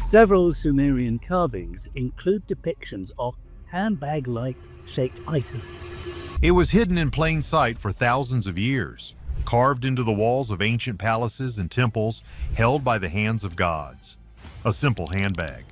Several Sumerian carvings include depictions of handbag-like shaped items. It was hidden in plain sight for thousands of years, carved into the walls of ancient palaces and temples held by the hands of gods. A simple handbag.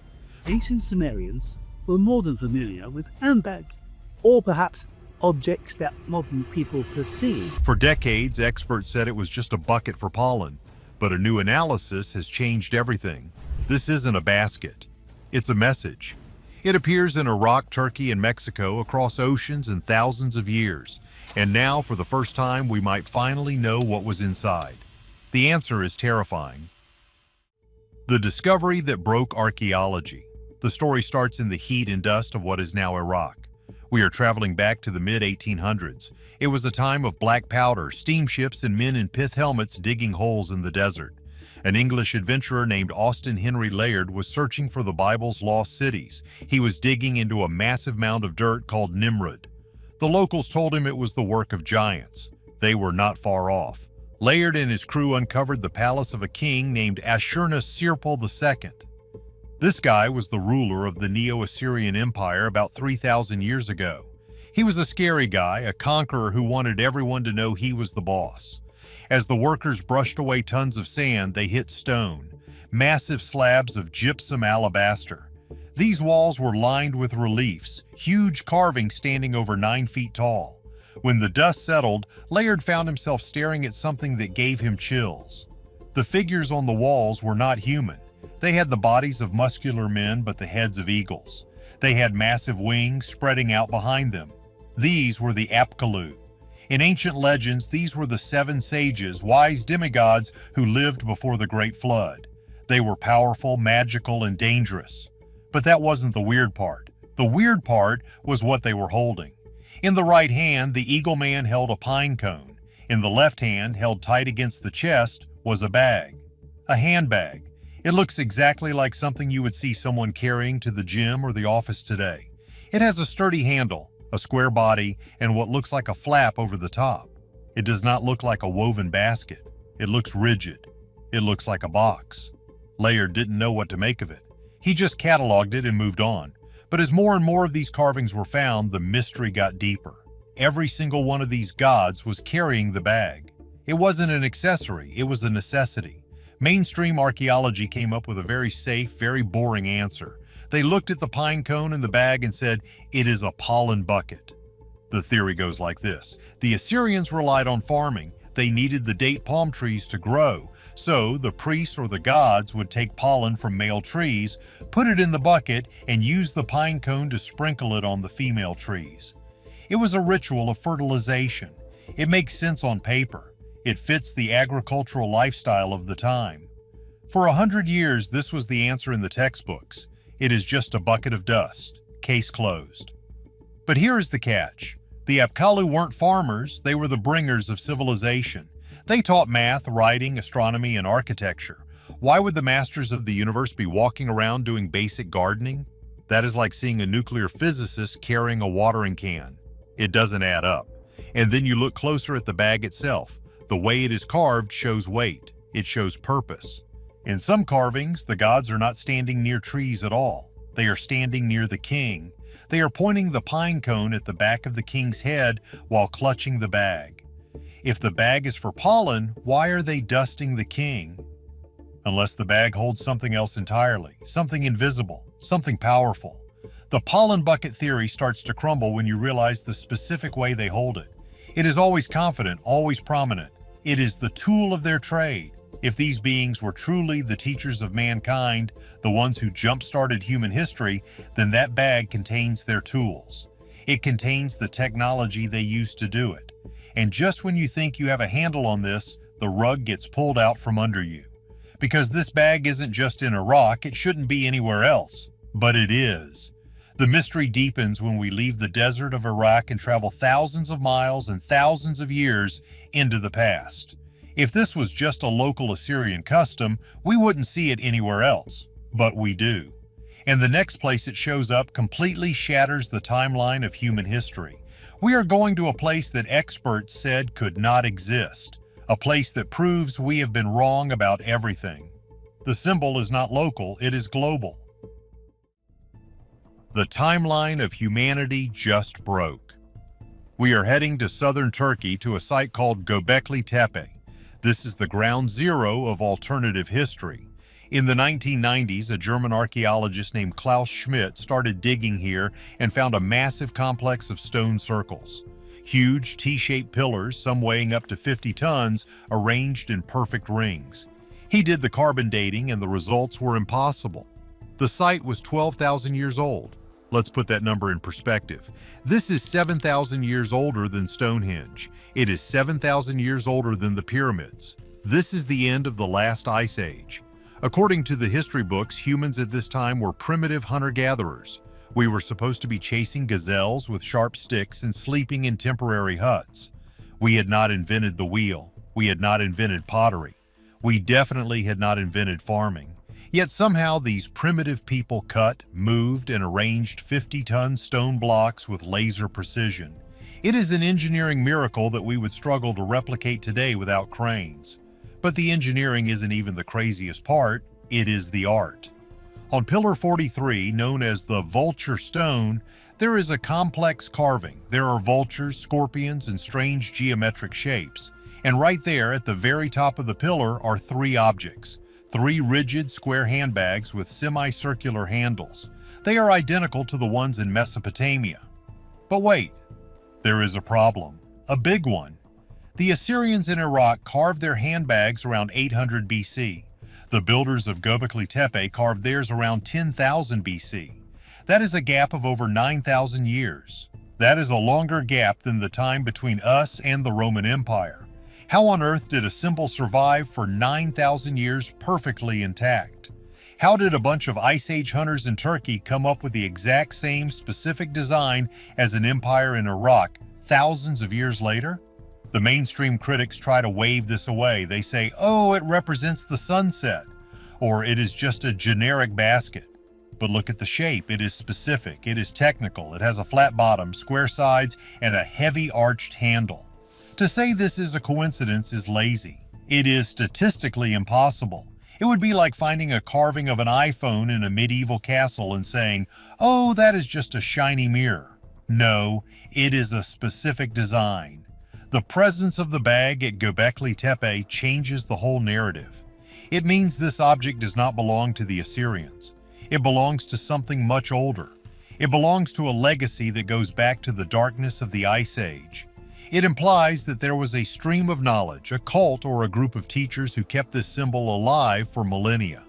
Ancient Sumerians were more than familiar with handbags, or perhaps objects that modern people perceive. For decades, experts said it was just a bucket for pollen, but a new analysis has changed everything. This isn't a basket. It's a message. It appears in Iraq, Turkey, and Mexico across oceans and thousands of years. And now, for the first time, we might finally know what was inside. The answer is terrifying. The discovery that broke archaeology. The story starts in the heat and dust of what is now Iraq. We are traveling back to the mid-1800s. It was a time of black powder, steamships, and men in pith helmets digging holes in the desert. An English adventurer named Austin Henry Layard was searching for the Bible's lost cities. He was digging into a massive mound of dirt called Nimrud. The locals told him it was the work of giants. They were not far off. Layard and his crew uncovered the palace of a king named Ashurnasirpal II. This guy was the ruler of the Neo-Assyrian Empire about 3,000 years ago. He was a scary guy, a conqueror who wanted everyone to know he was the boss. As the workers brushed away tons of sand, they hit stone, massive slabs of gypsum alabaster. These walls were lined with reliefs, huge carvings standing over 9 feet tall. When the dust settled, Layard found himself staring at something that gave him chills. The figures on the walls were not human. They had the bodies of muscular men but the heads of eagles. They had massive wings spreading out behind them. These were the Apkallu. In ancient legends, these were the 7 sages, wise demigods who lived before the Great Flood. They were powerful, magical, and dangerous. But that wasn't the weird part. The weird part was what they were holding. In the right hand, the eagle man held a pine cone. In the left hand, held tight against the chest, was a bag. A handbag. It looks exactly like something you would see someone carrying to the gym or the office today. It has a sturdy handle, a square body, and what looks like a flap over the top. It does not look like a woven basket. It looks rigid. It looks like a box. Layard didn't know what to make of it. He just cataloged it and moved on. But as more and more of these carvings were found, the mystery got deeper. Every single one of these gods was carrying the bag. It wasn't an accessory, it was a necessity. Mainstream archaeology came up with a very safe, very boring answer. They looked at the pine cone in the bag and said, it is a pollen bucket. The theory goes like this. The Assyrians relied on farming. They needed the date palm trees to grow. So the priests or the gods would take pollen from male trees, put it in the bucket, and use the pine cone to sprinkle it on the female trees. It was a ritual of fertilization. It makes sense on paper. It fits the agricultural lifestyle of the time. For 100 years, this was the answer in the textbooks. It is just a bucket of dust. Case closed. But here is the catch. The Apkallu weren't farmers, they were the bringers of civilization. They taught math, writing, astronomy, and architecture. Why would the masters of the universe be walking around doing basic gardening? That is like seeing a nuclear physicist carrying a watering can. It doesn't add up. And then you look closer at the bag itself. The way it is carved shows weight. It shows purpose. In some carvings, the gods are not standing near trees at all. They are standing near the king. They are pointing the pine cone at the back of the king's head while clutching the bag. If the bag is for pollen, why are they dusting the king? Unless the bag holds something else entirely, something invisible, something powerful. The pollen bucket theory starts to crumble when you realize the specific way they hold it. It is always confident, always prominent. It is the tool of their trade. If these beings were truly the teachers of mankind, the ones who jump-started human history, then that bag contains their tools. It contains the technology they used to do it. And just when you think you have a handle on this, the rug gets pulled out from under you. Because this bag isn't just in Iraq, it shouldn't be anywhere else. But it is. The mystery deepens when we leave the desert of Iraq and travel thousands of miles and thousands of years into the past. If this was just a local Assyrian custom, we wouldn't see it anywhere else. But we do. And the next place it shows up completely shatters the timeline of human history. We are going to a place that experts said could not exist. A place that proves we have been wrong about everything. The symbol is not local, it is global. The timeline of humanity just broke. We are heading to southern Turkey to a site called Gobekli Tepe. This is the ground zero of alternative history. In the 1990s, a German archaeologist named Klaus Schmidt started digging here and found a massive complex of stone circles. Huge T-shaped pillars, some weighing up to 50 tons, arranged in perfect rings. He did the carbon dating and the results were impossible. The site was 12,000 years old. Let's put that number in perspective. This is 7,000 years older than Stonehenge. It is 7,000 years older than the pyramids. This is the end of the last ice age. According to the history books, humans at this time were primitive hunter-gatherers. We were supposed to be chasing gazelles with sharp sticks and sleeping in temporary huts. We had not invented the wheel. We had not invented pottery. We definitely had not invented farming. Yet somehow these primitive people cut, moved, and arranged 50-ton stone blocks with laser precision. It is an engineering miracle that we would struggle to replicate today without cranes. But the engineering isn't even the craziest part, it is the art. On Pillar 43, known as the Vulture stone, there is a complex carving. There are vultures, scorpions, and strange geometric shapes. And right there at the very top of the pillar are three objects. Three rigid square handbags with semicircular handles. They are identical to the ones in Mesopotamia. But wait, there is a problem, a big one. The Assyrians in Iraq carved their handbags around 800 BC. The builders of Gobekli Tepe carved theirs around 10,000 BC. That is a gap of over 9,000 years. That is a longer gap than the time between us and the Roman Empire. How on earth did a symbol survive for 9,000 years perfectly intact? How did a bunch of Ice Age hunters in Turkey come up with the exact same specific design as an empire in Iraq thousands of years later? The mainstream critics try to wave this away. They say, oh, it represents the sunset, or it is just a generic basket. But look at the shape. It is specific. It is technical. It has a flat bottom, square sides, and a heavy arched handle. To say this is a coincidence is lazy. It is statistically impossible. It would be like finding a carving of an iPhone in a medieval castle and saying, oh, that is just a shiny mirror. No, it is a specific design. The presence of the bag at Gobekli Tepe changes the whole narrative. It means this object does not belong to the Assyrians. It belongs to something much older. It belongs to a legacy that goes back to the darkness of the Ice Age. It implies that there was a stream of knowledge, a cult or a group of teachers who kept this symbol alive for millennia.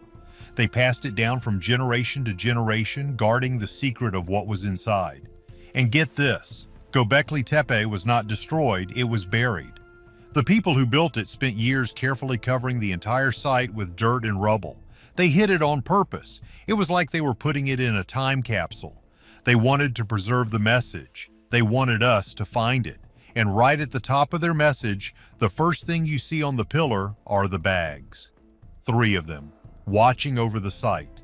They passed it down from generation to generation, guarding the secret of what was inside. And get this, Gobekli Tepe was not destroyed, it was buried. The people who built it spent years carefully covering the entire site with dirt and rubble. They hid it on purpose. It was like they were putting it in a time capsule. They wanted to preserve the message. They wanted us to find it. And right at the top of their message, the first thing you see on the pillar are the bags. 3 of them, watching over the site.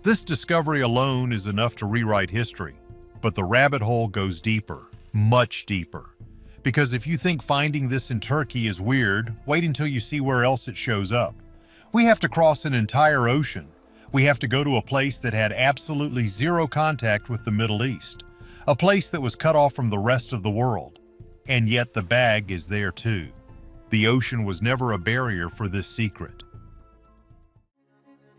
This discovery alone is enough to rewrite history, but the rabbit hole goes deeper, much deeper. Because if you think finding this in Turkey is weird, wait until you see where else it shows up. We have to cross an entire ocean. We have to go to a place that had absolutely zero contact with the Middle East, a place that was cut off from the rest of the world. And yet the bag is there too. The ocean was never a barrier for this secret.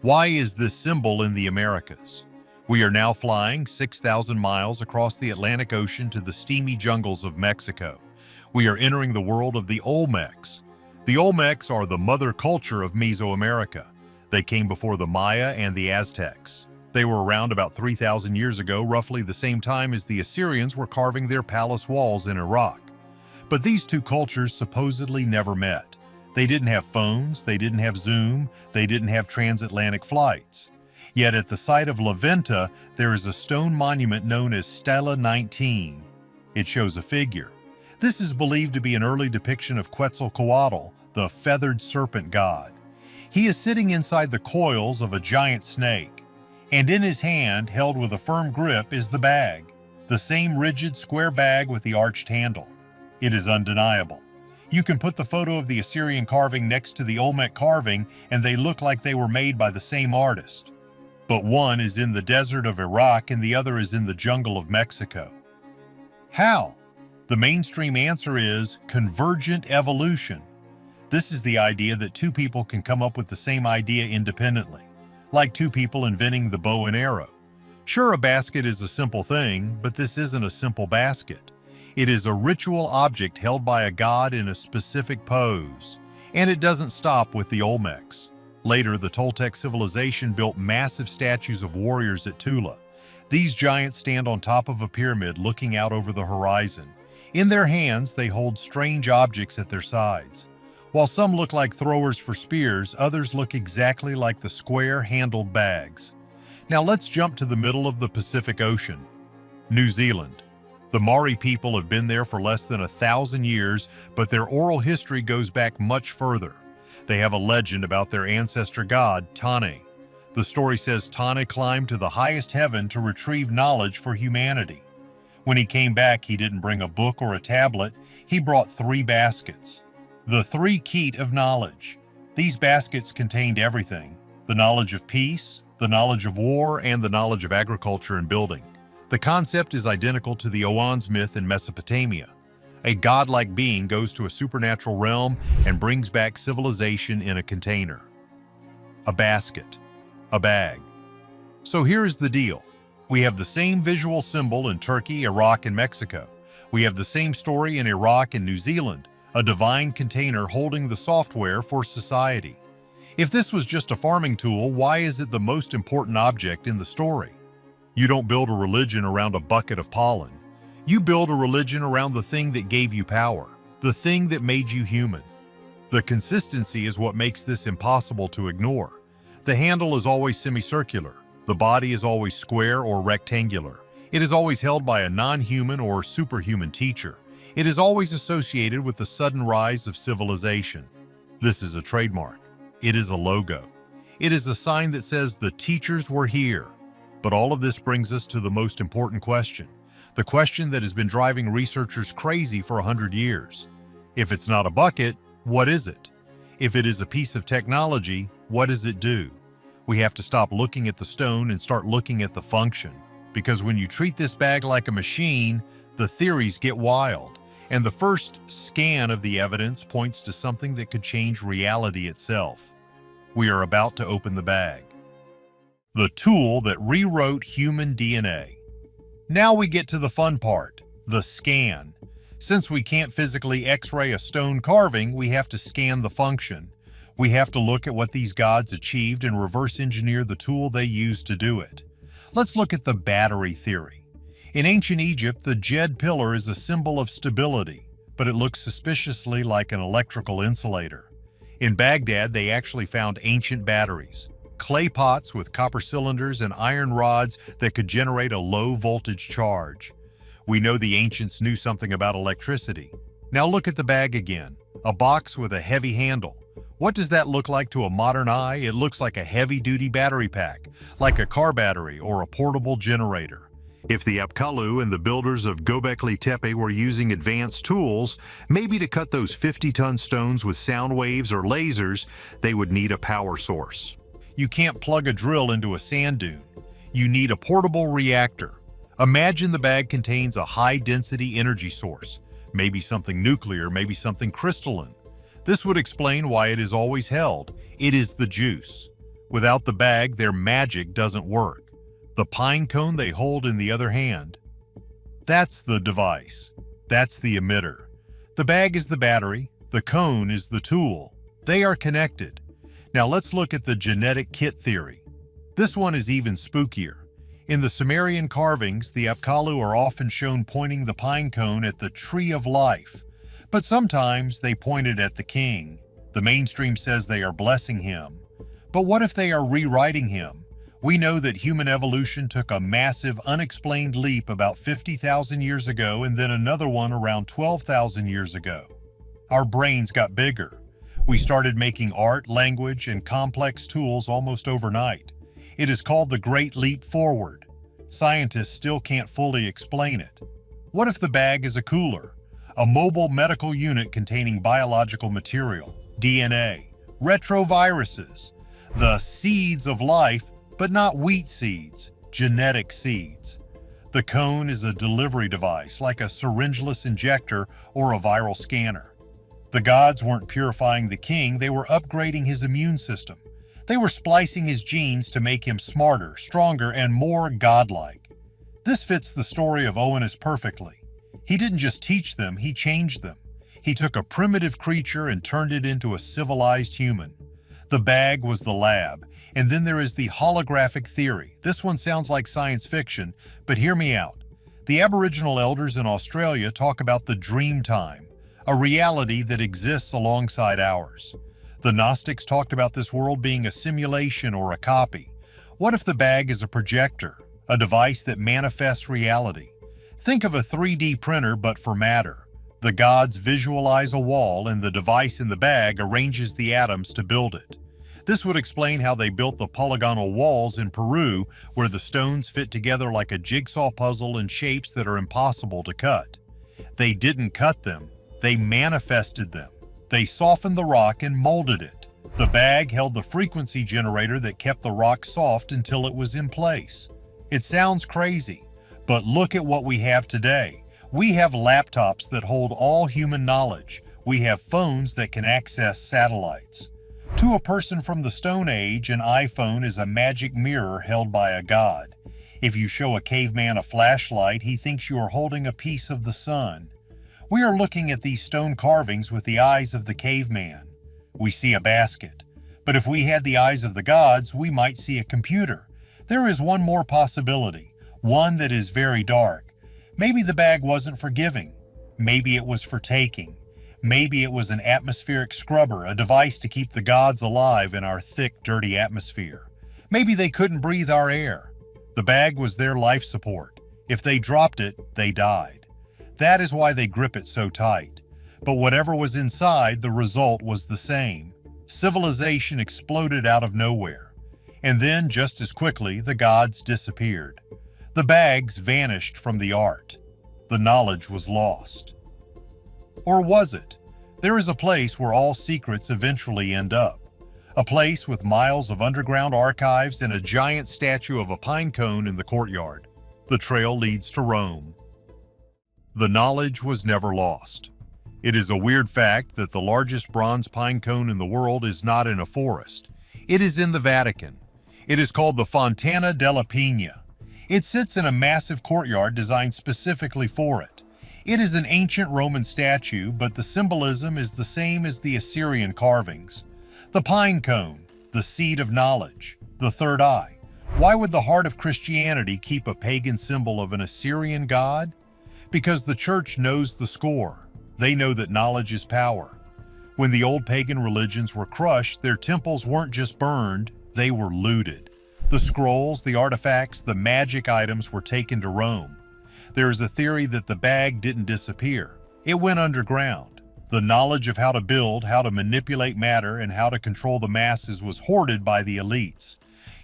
Why is this symbol in the Americas? We are now flying 6,000 miles across the Atlantic Ocean to the steamy jungles of Mexico. We are entering the world of the Olmecs. The Olmecs are the mother culture of Mesoamerica. They came before the Maya and the Aztecs. They were around about 3,000 years ago, roughly the same time as the Assyrians were carving their palace walls in Iraq. But these two cultures supposedly never met. They didn't have phones, they didn't have Zoom, they didn't have transatlantic flights. Yet at the site of La Venta, there is a stone monument known as Stela 19. It shows a figure. This is believed to be an early depiction of Quetzalcoatl, the feathered serpent god. He is sitting inside the coils of a giant snake, and in his hand, held with a firm grip, is the bag, the same rigid square bag with the arched handle. It is undeniable. You can put the photo of the Assyrian carving next to the Olmec carving and they look like they were made by the same artist. But one is in the desert of Iraq and the other is in the jungle of Mexico. How? The mainstream answer is convergent evolution. This is the idea that two people can come up with the same idea independently, like two people inventing the bow and arrow. Sure, a basket is a simple thing, but this isn't a simple basket. It is a ritual object held by a god in a specific pose. And it doesn't stop with the Olmecs. Later, the Toltec civilization built massive statues of warriors at Tula. These giants stand on top of a pyramid looking out over the horizon. In their hands, they hold strange objects at their sides. While some look like throwers for spears, others look exactly like the square-handled bags. Now let's jump to the middle of the Pacific Ocean. New Zealand. The Maori people have been there for less than 1,000 years, but their oral history goes back much further. They have a legend about their ancestor god, Tane. The story says Tane climbed to the highest heaven to retrieve knowledge for humanity. When he came back, he didn't bring a book or a tablet, he brought 3 baskets. The 3 Keet of knowledge. These baskets contained everything: the knowledge of peace, the knowledge of war, and the knowledge of agriculture and building. The concept is identical to the Oan's myth in Mesopotamia. A godlike being goes to a supernatural realm and brings back civilization in a container. A basket. A bag. So here is the deal. We have the same visual symbol in Turkey, Iraq, and Mexico. We have the same story in Iraq and New Zealand, a divine container holding the software for society. If this was just a farming tool, why is it the most important object in the story? You don't build a religion around a bucket of pollen. You build a religion around the thing that gave you power, the thing that made you human. The consistency is what makes this impossible to ignore. The handle is always semicircular. The body is always square or rectangular. It is always held by a non-human or superhuman teacher. It is always associated with the sudden rise of civilization. This is a trademark. It is a logo. It is a sign that says the teachers were here. But all of this brings us to the most important question, the question that has been driving researchers crazy for 100 years. If it's not a bucket, what is it? If it is a piece of technology, what does it do? We have to stop looking at the stone and start looking at the function. Because when you treat this bag like a machine, the theories get wild. And the first scan of the evidence points to something that could change reality itself. We are about to open the bag. The tool that rewrote human DNA. Now we get to the fun part, the scan. Since we can't physically X-ray a stone carving, we have to scan the function. We have to look at what these gods achieved and reverse engineer the tool they used to do it. Let's look at the battery theory. In ancient Egypt, the Djed pillar is a symbol of stability, but it looks suspiciously like an electrical insulator. In Baghdad, they actually found ancient batteries, clay pots with copper cylinders and iron rods that could generate a low-voltage charge. We know the ancients knew something about electricity. Now look at the bag again, a box with a heavy handle. What does that look like to a modern eye? It looks like a heavy-duty battery pack, like a car battery or a portable generator. If the Apkallu and the builders of Gobekli Tepe were using advanced tools, maybe to cut those 50-ton stones with sound waves or lasers, they would need a power source. You can't plug a drill into a sand dune. You need a portable reactor. Imagine the bag contains a high-density energy source, maybe something nuclear, maybe something crystalline. This would explain why it is always held. It is the juice. Without the bag, their magic doesn't work. The pine cone they hold in the other hand, that's the device. That's the emitter. The bag is the battery. The cone is the tool. They are connected. Now let's look at the genetic kit theory. This one is even spookier. In the Sumerian carvings, the Apkallu are often shown pointing the pine cone at the tree of life. But sometimes they point it at the king. The mainstream says they are blessing him. But what if they are rewriting him? We know that human evolution took a massive, unexplained leap about 50,000 years ago and then another one around 12,000 years ago. Our brains got bigger. We started making art, language, and complex tools almost overnight. It is called the Great Leap Forward. Scientists still can't fully explain it. What if the bag is a cooler a mobile medical unit containing biological material, DNA, retroviruses, the seeds of life, but not wheat seeds, genetic seeds. The cone is a delivery device like a syringeless injector or a viral scanner. The gods weren't purifying the king, they were upgrading his immune system. They were splicing his genes to make him smarter, stronger, and more godlike. This fits the story of Oannes perfectly. He didn't just teach them, he changed them. He took a primitive creature and turned it into a civilized human. The bag was the lab. And then there is the holographic theory. This one sounds like science fiction, but hear me out. The Aboriginal elders in Australia talk about the dream time, a reality that exists alongside ours. The Gnostics talked about this world being a simulation or a copy. What if the bag is a projector, a device that manifests reality? Think of a 3D printer but for matter. The gods visualize a wall and the device in the bag arranges the atoms to build it. This would explain how they built the polygonal walls in Peru, where the stones fit together like a jigsaw puzzle in shapes that are impossible to cut. They didn't cut them, they manifested them. They softened the rock and molded it. The bag held the frequency generator that kept the rock soft until it was in place. It sounds crazy, but look at what we have today. We have laptops that hold all human knowledge. We have phones that can access satellites. To a person from the Stone Age, an iPhone is a magic mirror held by a god. If you show a caveman a flashlight, he thinks you are holding a piece of the sun. We are looking at these stone carvings with the eyes of the caveman. We see a basket. But if we had the eyes of the gods, we might see a computer. There is one more possibility, one that is very dark. Maybe the bag wasn't for giving. Maybe it was for taking. Maybe it was an atmospheric scrubber, a device to keep the gods alive in our thick, dirty atmosphere. Maybe they couldn't breathe our air. The bag was their life support. If they dropped it, they died. That is why they grip it so tight. But whatever was inside, the result was the same. Civilization exploded out of nowhere. And then, just as quickly, the gods disappeared. The bags vanished from the art. The knowledge was lost. Or was it? There is a place where all secrets eventually end up. A place with miles of underground archives and a giant statue of a pine cone in the courtyard. The trail leads to Rome. The knowledge was never lost. It is a weird fact that the largest bronze pine cone in the world is not in a forest. It is in the Vatican. It is called the Fontana della Pina. It sits in a massive courtyard designed specifically for it. It is an ancient Roman statue, but the symbolism is the same as the Assyrian carvings. The pine cone, the seed of knowledge, the third eye. Why would the heart of Christianity keep a pagan symbol of an Assyrian god? Because the church knows the score. They know that knowledge is power. When the old pagan religions were crushed, their temples weren't just burned, they were looted. The scrolls, the artifacts, the magic items were taken to Rome. There is a theory that the bag didn't disappear. It went underground. The knowledge of how to build, how to manipulate matter, and how to control the masses was hoarded by the elites.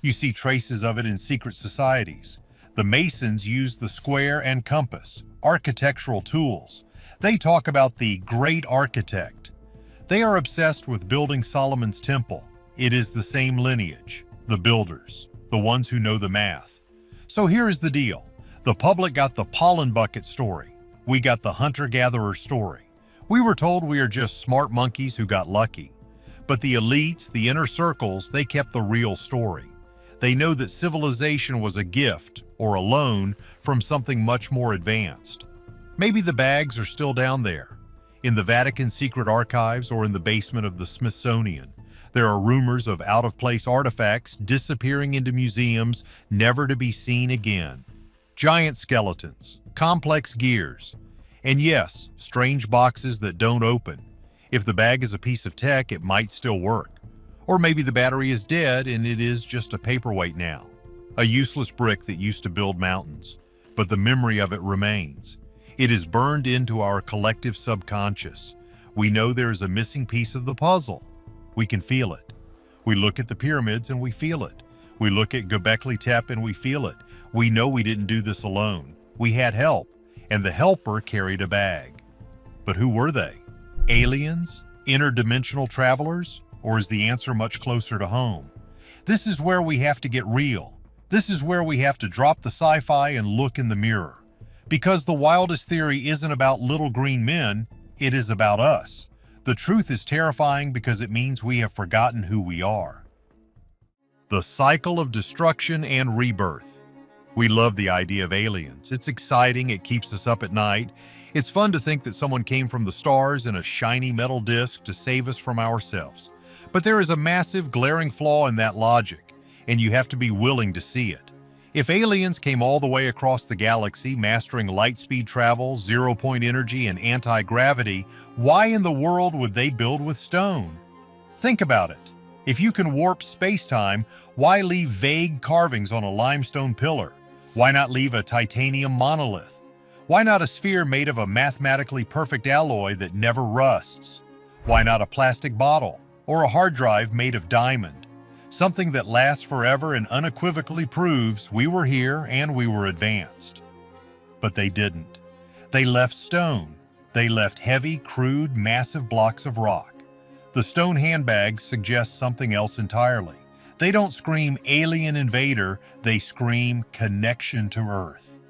You see traces of it in secret societies. The Masons used the square and compass, architectural tools. They talk about the great architect. They are obsessed with building Solomon's temple. It is the same lineage, the builders, the ones who know the math. So here is the deal. The public got the pollen bucket story. We got the hunter-gatherer story. We were told we are just smart monkeys who got lucky. But the elites, the inner circles, they kept the real story. They know that civilization was a gift or a loan from something much more advanced. Maybe the bags are still down there, in the Vatican secret archives or in the basement of the Smithsonian. There are rumors of out-of-place artifacts disappearing into museums, never to be seen again. Giant skeletons, complex gears, and yes, strange boxes that don't open. If the bag is a piece of tech, it might still work. Or maybe the battery is dead and it is just a paperweight now. A useless brick that used to build mountains, but the memory of it remains. It is burned into our collective subconscious. We know there is a missing piece of the puzzle. We can feel it. We look at the pyramids and we feel it. We look at Gobekli Tepe and we feel it. We know we didn't do this alone. We had help, and the helper carried a bag. But who were they? Aliens? Interdimensional travelers? Or is the answer much closer to home? This is where we have to get real. This is where we have to drop the sci-fi and look in the mirror. Because the wildest theory isn't about little green men, it is about us. The truth is terrifying because it means we have forgotten who we are. The cycle of destruction and rebirth. We love the idea of aliens. It's exciting, it keeps us up at night. It's fun to think that someone came from the stars in a shiny metal disc to save us from ourselves. But there is a massive, glaring flaw in that logic, and you have to be willing to see it. If aliens came all the way across the galaxy, mastering light-speed travel, zero-point energy, and anti-gravity, why in the world would they build with stone? Think about it. If you can warp space-time, why leave vague carvings on a limestone pillar? Why not leave a titanium monolith? Why not a sphere made of a mathematically perfect alloy that never rusts? Why not a plastic bottle? Or a hard drive made of diamond? Something that lasts forever and unequivocally proves we were here and we were advanced. But they didn't. They left stone. They left heavy, crude, massive blocks of rock. The stone handbags suggest something else entirely. They don't scream alien invader, they scream connection to Earth.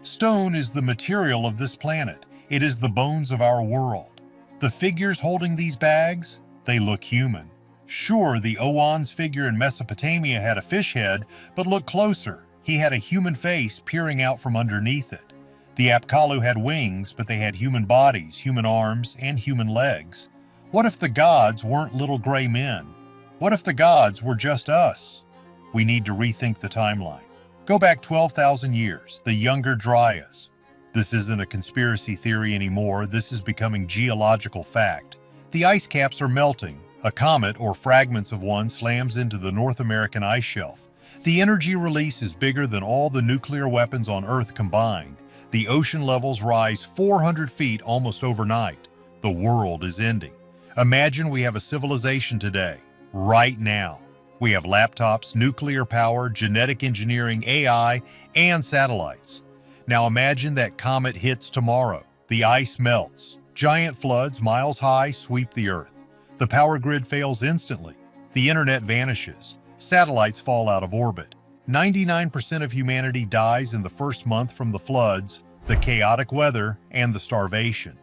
Stone is the material of this planet. It is the bones of our world. The figures holding these bags, they look human. Sure, the Oan's figure in Mesopotamia had a fish head, but look closer. He had a human face peering out from underneath it. The Apkallu had wings, but they had human bodies, human arms, and human legs. What if the gods weren't little gray men? What if the gods were just us? We need to rethink the timeline. Go back 12,000 years, the Younger Dryas. This isn't a conspiracy theory anymore, this is becoming geological fact. The ice caps are melting. A comet or fragments of one slams into the North American ice shelf. The energy release is bigger than all the nuclear weapons on Earth combined. The ocean levels rise 400 feet almost overnight. The world is ending. Imagine we have a civilization today, right now. We have laptops, nuclear power, genetic engineering, AI, and satellites. Now imagine that comet hits tomorrow. The ice melts. Giant floods miles high sweep the Earth. The power grid fails instantly. The internet vanishes. Satellites fall out of orbit. 99% of humanity dies in the first month from the floods, the chaotic weather, and the starvation.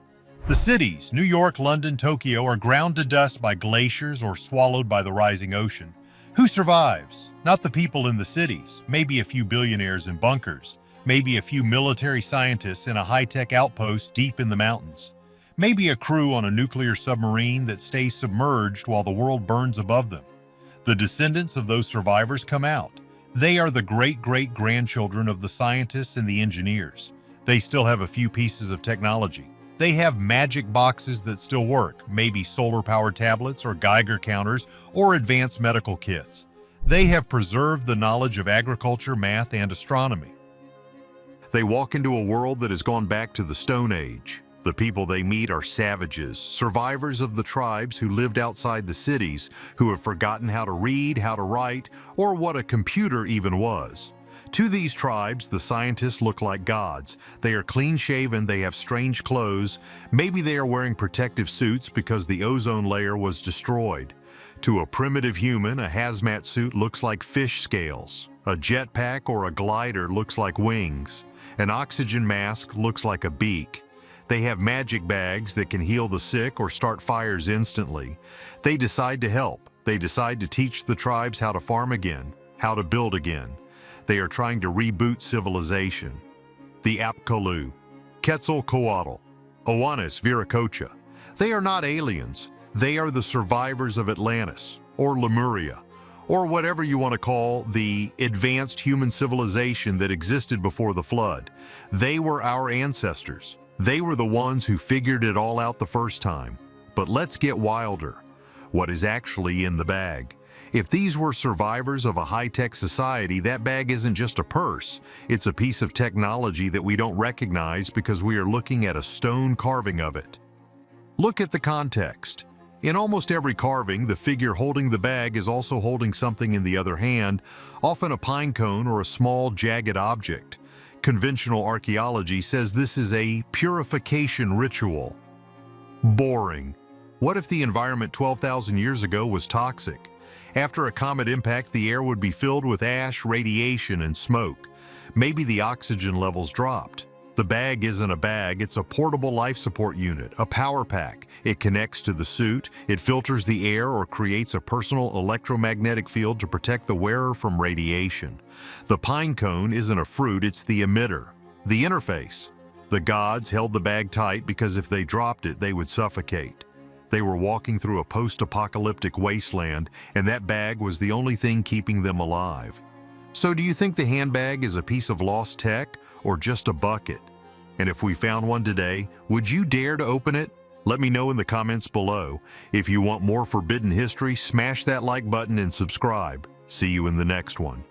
The cities, New York, London, Tokyo, are ground to dust by glaciers or swallowed by the rising ocean. Who survives? Not the people in the cities, maybe a few billionaires in bunkers, maybe a few military scientists in a high-tech outpost deep in the mountains. Maybe a crew on a nuclear submarine that stays submerged while the world burns above them. The descendants of those survivors come out. They are the great-great-grandchildren of the scientists and the engineers. They still have a few pieces of technology. They have magic boxes that still work, maybe solar-powered tablets or Geiger counters or advanced medical kits. They have preserved the knowledge of agriculture, math, and astronomy. They walk into a world that has gone back to the Stone Age. The people they meet are savages, survivors of the tribes who lived outside the cities, who have forgotten how to read, how to write, or what a computer even was. To these tribes, the scientists look like gods. They are clean-shaven, they have strange clothes. Maybe they are wearing protective suits because the ozone layer was destroyed. To a primitive human, a hazmat suit looks like fish scales. A jetpack or a glider looks like wings. An oxygen mask looks like a beak. They have magic bags that can heal the sick or start fires instantly. They decide to help. They decide to teach the tribes how to farm again, how to build again. They are trying to reboot civilization. The Apkallu, Quetzalcoatl, Oannes Viracocha. They are not aliens. They are the survivors of Atlantis, or Lemuria, or whatever you want to call the advanced human civilization that existed before the flood. They were our ancestors. They were the ones who figured it all out the first time. But let's get wilder. What is actually in the bag? If these were survivors of a high-tech society, that bag isn't just a purse. It's a piece of technology that we don't recognize because we are looking at a stone carving of it. Look at the context. In almost every carving, the figure holding the bag is also holding something in the other hand, often a pine cone or a small, jagged object. Conventional archaeology says this is a purification ritual. Boring. What if the environment 12,000 years ago was toxic? After a comet impact, the air would be filled with ash, radiation, and smoke. Maybe the oxygen levels dropped. The bag isn't a bag, it's a portable life support unit, a power pack. It connects to the suit, it filters the air or creates a personal electromagnetic field to protect the wearer from radiation. The pine cone isn't a fruit, it's the emitter. The interface. The gods held the bag tight because if they dropped it, they would suffocate. They were walking through a post-apocalyptic wasteland, and that bag was the only thing keeping them alive. So do you think the handbag is a piece of lost tech or just a bucket? And if we found one today, would you dare to open it? Let me know in the comments below. If you want more forbidden history, smash that like button and subscribe. See you in the next one.